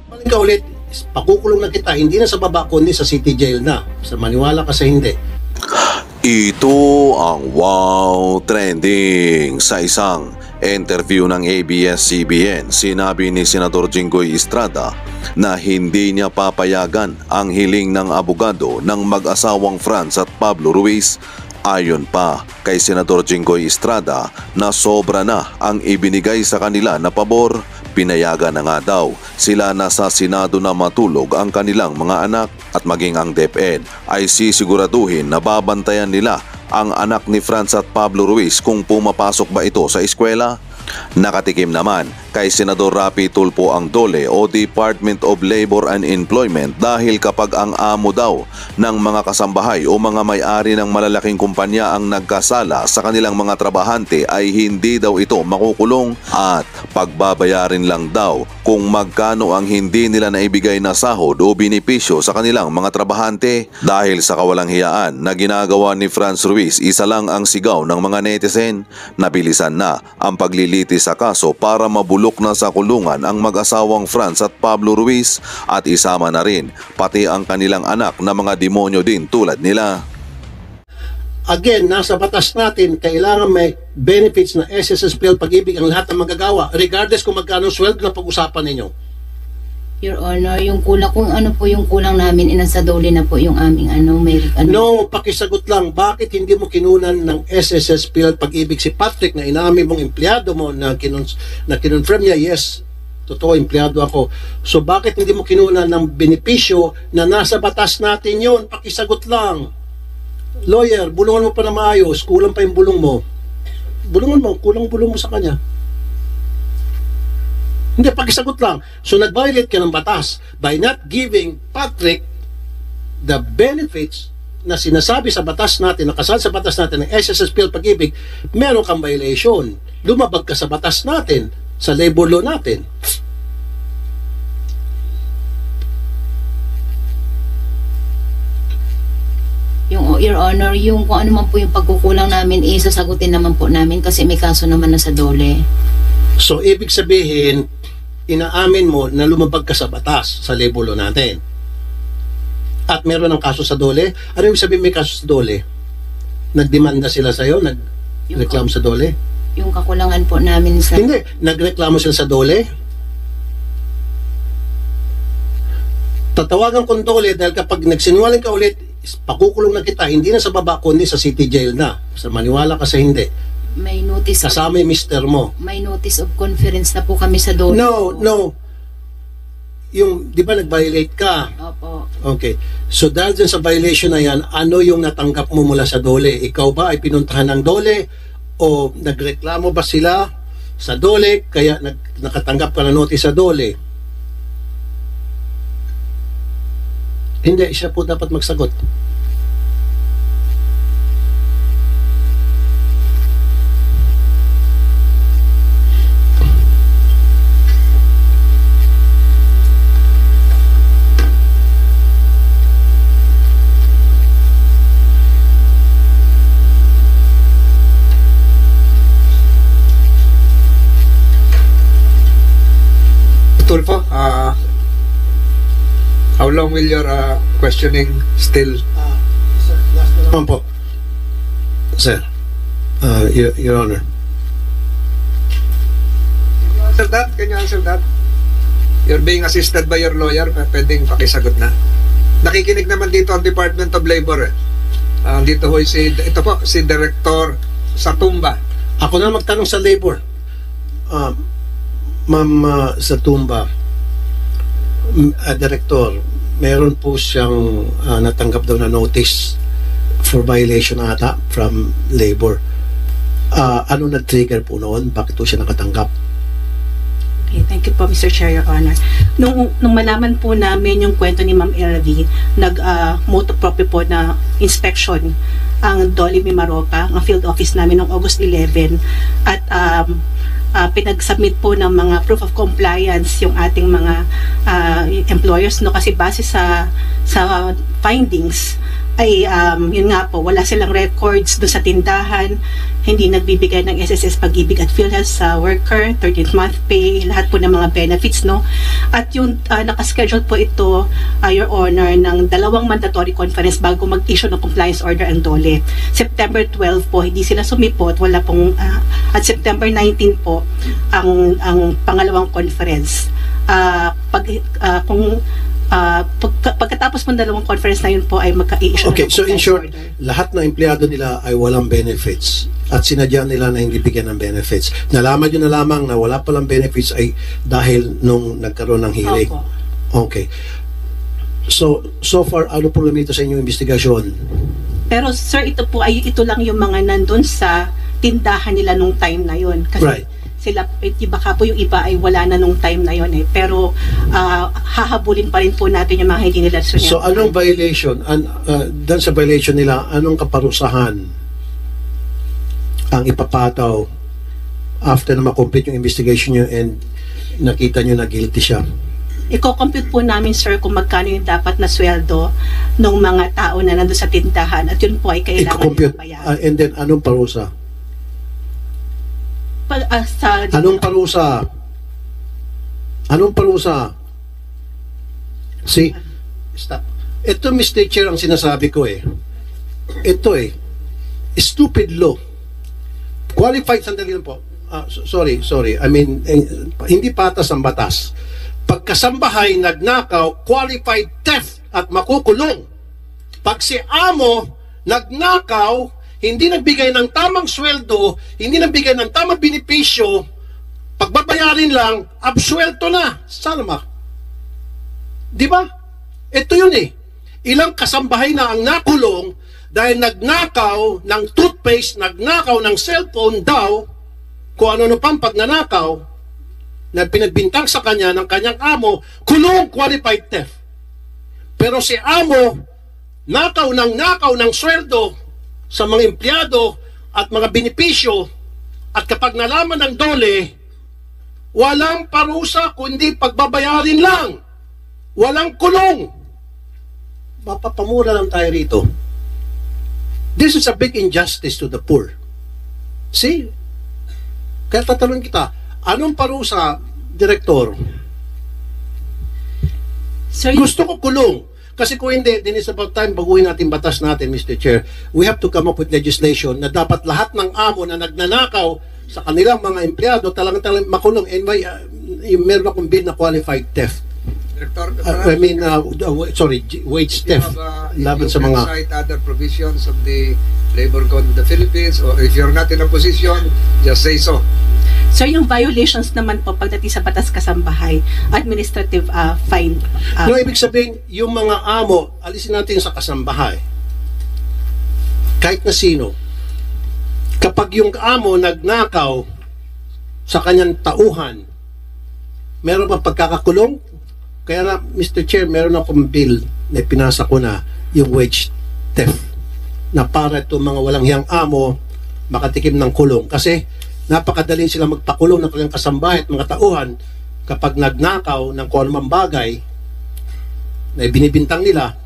Balik ka ulit, pakukulong na kita, hindi na sa baba kundi sa city jail na. Sa maniwala ka sa hindi. Ito ang wow trending. Sa isang interview ng ABS-CBN, sinabi ni Senador Jinggoy Estrada na hindi niya papayagan ang hiling ng abogado ng mag-asawang Franz at Pablo Ruiz. Ayon pa kay Senador Jinggoy Estrada na sobra na ang ibinigay sa kanila na pabor, pinayagan na nga daw sila na sa Senado na matulog ang kanilang mga anak at maging ang DepEd ay sisiguraduhin na babantayan nila ang anak ni Franz at Pablo Ruiz kung pumapasok ba ito sa eskwela. Nakatikim naman kay Senador Rapi Tulfo ang DOLE o Department of Labor and Employment dahil kapag ang amo daw ng mga kasambahay o mga may-ari ng malalaking kumpanya ang nagkasala sa kanilang mga trabahante ay hindi daw ito makukulong at pagbabayarin lang daw kung magkano ang hindi nila naibigay na sahod o benepisyo sa kanilang mga trabahante. Dahil sa kawalang hiyaan na ginagawa ni Franz Ruiz, isa lang ang sigaw ng mga netizen. Nabilisan na ang paglilitis sa kaso para mabulok na sa kulungan ang mag-asawang Franz at Pablo Ruiz at isama na rin pati ang kanilang anak na mga demonyo din tulad nila. Again, nasa batas natin, kailangan may benefits na SSSPL Pag-ibig ang lahat ng magagawa, regardless kung magkano sweldo na pag-usapan ninyo. Your Honor, yung kulang, kung ano po yung kulang namin, inasa DOLE na po yung aming No, pakisagot lang, bakit hindi mo kinunan ng SSSPL Pag-ibig si Patrick na inamin mong empleyado mo na kinonfirm niya, yes, totoo, empleyado ako. So bakit hindi mo kinunan ng benepisyo na nasa batas natin yon? Pakisagot lang. Lawyer, bulungan mo pa na maayos, kulang pa yung bulong mo. Bulungan mo, kulang bulong mo sa kanya. Hindi, pakisagot lang. So nag-violate ka ng batas by not giving Patrick the benefits na sinasabi sa batas natin, nakasal sa batas natin ng SSSPL Pag-ibig, meron kang violation. Lumabag ka sa batas natin, sa labor law natin. Your Honor, yung kung ano man po yung pagkukulang namin, sasagutin naman po namin kasi may kaso naman na sa DOLE. So, ibig sabihin, inaamin mo na lumabag ka sa batas, sa labor law natin. At meron ng kaso sa DOLE. Ano yung sabihin may kaso sa DOLE? Nagdemanda sila sa'yo? Nagreklamo sa DOLE? Yung kakulangan po namin sa... Hindi. Nagreklamo sila sa DOLE? Tatawagan kong DOLE dahil kapag nagsinungaling ka ulit, pakukulong na kita, hindi na sa baba kundi sa city jail na. Sa maniwala ka sa hindi. May notice kasama yung mister mo. May notice of conference na po kami sa DOLE. No. Yung, di ba nag-violate ka? Opo. Okay. So dahil dyan sa violation na yan, ano yung natanggap mo mula sa DOLE? Ikaw ba ay pinuntahan ng DOLE? O nagreklamo ba sila sa DOLE kaya nakatanggap ka ng notice sa DOLE? Hindi, siya po dapat magsagot. Tulfo, how long will your questioning still? Sir, last na naman po. Sir, Your Honor. Can you answer that? You're being assisted by your lawyer, pwedeng pakisagot na. Nakikinig naman dito ang Department of Labor. Dito ho ito po, si Director Satumba. Ako na magtanong sa labor. Ma'am Satumba, Director, meron po siyang natanggap daw na notice for violation ata from labor. Ano nag-trigger po noon? Bakit po siya nakatanggap? Okay, thank you po, Mr. Chair, Your Honor. Nung malaman po namin yung kwento ni Ma'am LV, nag-moto proprio po na inspection ang DOLE Mimaropa, ang field office namin noong August 11 at pinag-submit po ng mga proof of compliance yung ating mga employers, no, kasi base sa findings ay yun nga po, wala silang records do sa tindahan, hindi nagbibigay ng SSS Pag-ibig at PhilHealth sa worker, 13th month pay, lahat po ng mga benefits, no? At yung nakaschedule po ito, Your Honor, ng 2 mandatory conference bago mag-issue ng compliance order ang DOLE. September 12 po, hindi sila sumipot, wala pong, at September 19 po, ang pangalawang conference. Pagkatapos ng 2 conference na yun po ay magka-issue Okay, ng so in compliance short, order. lahat ng empleyado nila ay walang benefits at sinadya nila na hindi bigyan ng benefits. Nalaman nyo na lamang na wala palang benefits ay dahil nung nagkaroon ng hearing. Opo. Okay. So far, ano problema ito sa inyong investigasyon? Pero sir, ito lang yung mga nandun sa tindahan nila nung time na yon. Kasi Right. sila, baka po yung iba ay wala na nung time na yon eh. Pero hahabulin pa rin po natin yung mga hindi nila sunod. So anong violation? Dan sa violation nila, anong kaparusahan ang ipapataw after na makomplete yung investigation nyo and nakita nyo na guilty siya? Iko-compute po namin, sir, kung magkano yung dapat na sweldo ng mga tao na nandun sa tindahan at yun po ay kailangan I-compute. bayaran. And then anong parusa? Anong parusa? Anong parusa? See? Stop. Ito, Mr. Chair, ang sinasabi ko eh. Ito eh. Stupid law. Qualified, sandali lang po. Sorry. I mean, hindi patas ang batas. Pagkasambahay, nagnakaw, qualified theft at makukulong. Pag si amo nagnakaw, hindi nagbigay ng tamang sweldo, hindi nagbigay ng tamang benepisyo, pagbabayarin lang, absuelto na. Salamat. Di ba? Ito yun eh. Ilang kasambahay na ang nakulong dahil nagnakaw ng toothpaste, nagnakaw ng cellphone daw, kung ano pang pagnanakaw, na pinagbintang sa kanya ng kanyang amo, kulong qualified theft. Pero si amo, nakaw ng sweldo sa mga empleyado at mga benepisyo, at kapag nalaman ng DOLE, walang parusa kundi pagbabayarin lang. Walang kulong. Mapapamura lang tayo rito. This is a big injustice to the poor. See? Kaya tatanungin kita, anong parusa, Direktor? Sir, Gusto ko kulong. Kasi kung hindi, then it's about time baguhin natin batas natin, Mr. Chair. We have to come up with legislation na dapat lahat ng amo na nagnanakaw sa kanilang mga empleyado talagang makulong. And meron akong bill na qualified theft. Director, wage theft. Laban sa mga... cite other provisions of the Labor Code of the Philippines, or if you're not in a position, just say so. sir, yung violations naman po pagdating sa batas kasambahay, administrative fine. No, ibig sabihin, yung mga amo, alisin natin sa kasambahay. Kahit na sino. Kapag yung amo nagnakaw sa kanyang tauhan, meron pa pagkakakulong? Kaya na, Mr. Chair, meron akong bill na pinasa ko na yung wage theft na para itong mga walang hiyang amo makatikim ng kulong. Kasi napakadaling sila magpakulong ng kanilang kasambahay at mga tauhan kapag nagnakaw ng kung anumang bagay na binibintang nila.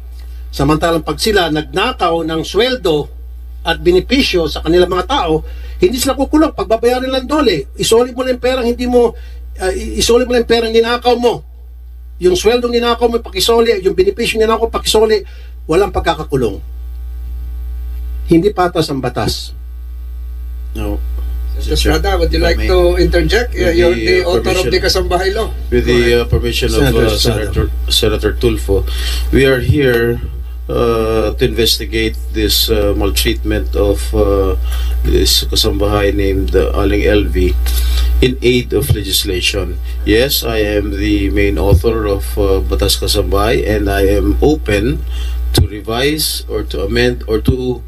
Samantalang pag sila nagnakaw ng sweldo at benepisyo sa kanilang mga tao, hindi sila kukulong. Pagbabayarin lang DOLE. Isolid mo lang perang hindi mo isolid mo lang perang ninakaw mo. Yung sweldo ninakaw mo pakisoli, yung benepisyo ninakaw pakisoli, walang pagkakakulong. Hindi patas ang batas. No. Mr. Estrada, would you like to interject? You're the author of the Kasambahay Law. With the permission of Senator Tulfo, we are here to investigate this maltreatment of this kasambahay named Aling LV in aid of legislation. Yes, I am the main author of Batas Kasambahay, and I am open to revise or to amend or to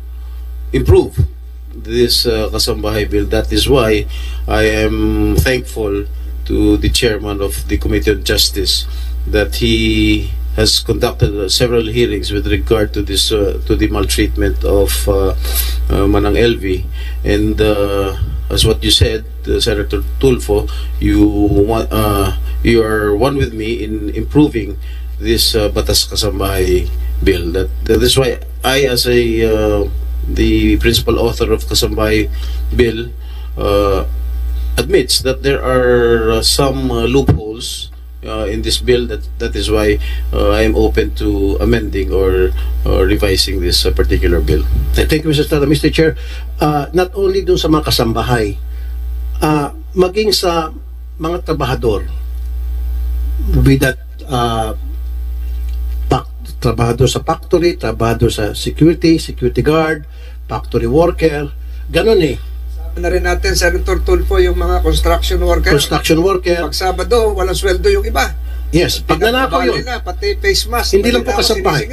improve this Kasambahay bill. That is why I am thankful to the chairman of the Committee on Justice that he has conducted several hearings with regard to this to the maltreatment of Manang LV, and as what you said, Senator Tulfo, you are one with me in improving this Batas Kasambahay bill. That is why I as a the principal author of Kasambahay Bill admits that there are some loopholes in this bill. That is why I am open to amending or revising this particular bill. Thank you, Mr. Estrada. Mr. Chair, not only dun sa mga kasambahay, maging sa mga trabahador, with that trabahador sa factory, trabahador sa security guard, factory worker, ganun eh. Sabi na rin natin, Senator Tulfo, yung mga construction worker. Pag Sabado, walang sweldo yung iba. Yes, pag nanakaw yun. Na, pati face mask. Hindi lang po kasambahay.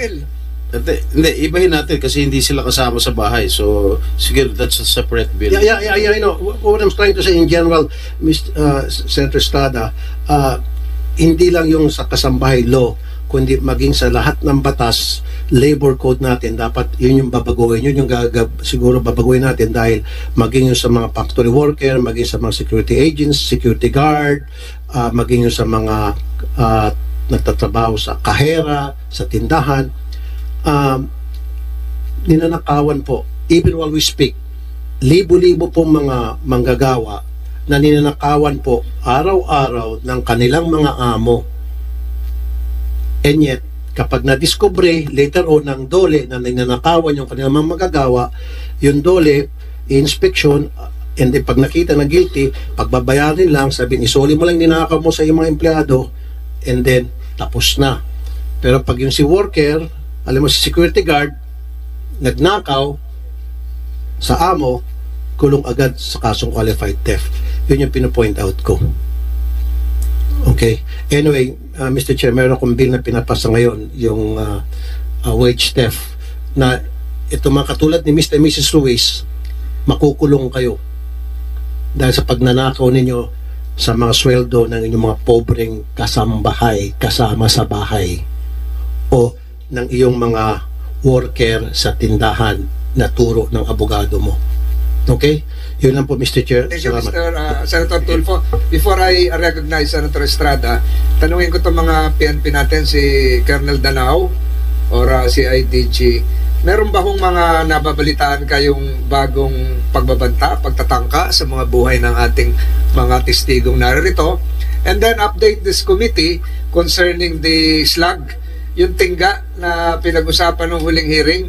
Hindi, ibahin natin kasi hindi sila kasama sa bahay. So, sige, that's a separate bill. Yeah, I know. What I'm trying to say in general, Senator Estrada, hindi lang yung sa kasambahay law, kundi maging sa lahat ng batas, labor code natin, dapat yun yung babaguhin. Yun yung siguro babaguhin natin dahil maging yung sa mga factory worker, maging sa mga security agents, security guard, maging yung sa mga nagtatrabaho sa kahera, sa tindahan, ninanakawan po, even while we speak, libo-libo pong mga manggagawa na ninanakawan po araw-araw ng kanilang mga amo. And yet, kapag na-discover later on ng dole na ninanakawan yung kanilang mga magagawa, yung dole, inspection, and then pag nakita na guilty, pagbabayarin lang, sabihin, isoli mo lang ninakaw mo sa iyong mga empleyado, and then, tapos na. Pero pag yung si worker, alam mo, si security guard, nagnakaw sa amo, kulong agad sa kasong qualified theft. Yun yung pinapoint out ko. Okay. Anyway, Mr. Chair, meron akong bill na pinapasa ngayon, yung wage theft, na ito mga katulad ni Mr. and Mrs. Ruiz, makukulong kayo dahil sa pagnanakaw ninyo sa mga sweldo ng inyong mga pobreng kasambahay, kasama sa bahay, o ng iyong mga worker sa tindahan na turo ng abogado mo. Okay? Yun lang po, Mr. Chair. Thank you, Senator Tulfo. Before I recognize Senator Estrada, tanungin ko itong mga PNP natin, si Colonel Danao or si IDG. Meron ba hong mga nababalitaan kayong bagong pagbabanta, pagtatangka sa mga buhay ng ating mga testigong naririto? And then update this committee concerning the slug, yung tingga na pinag-usapan ng huling hearing